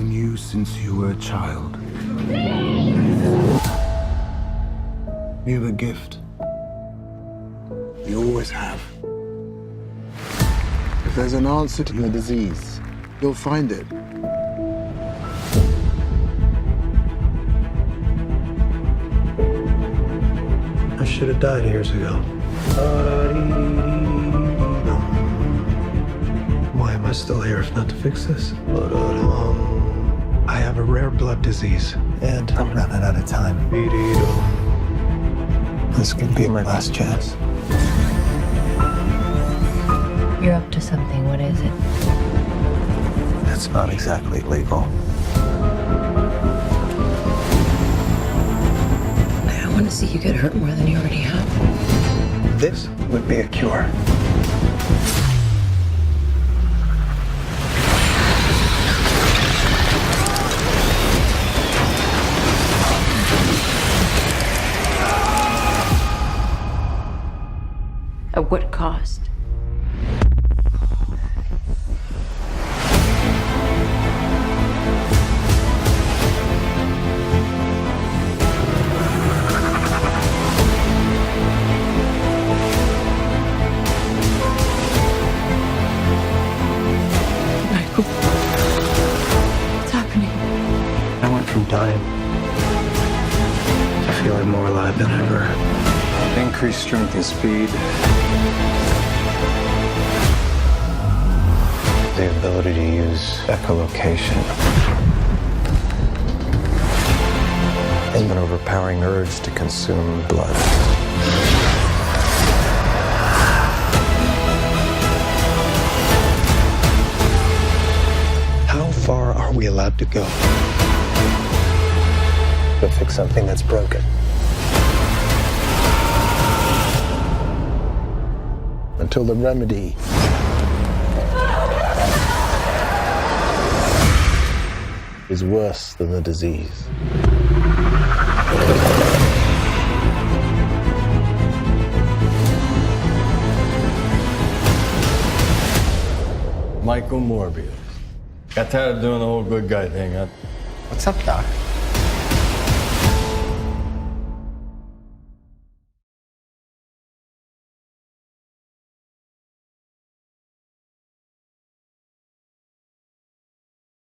known you since you were a child. You have a gift. You always have. If there's an answer to your disease, you'll find it. I should have died years ago. Why am I still here if not to fix this? I have a rare blood disease, and I'm running out of time. This could be my last chance. You're up to something. What is it? It's not exactly legal. I don't want to see you get hurt more than you already have. This would be a cure. At what cost? Michael, what's happening? I went from dying to feeling more alive than ever. Increased strength and speed. The ability to use echolocation. And an overpowering urge to consume blood. How far are we allowed to go to fix something that's broken? Until the remedy is worse than the disease. Michael Morbius. Got tired of doing the whole good guy thing. What's up, Doc?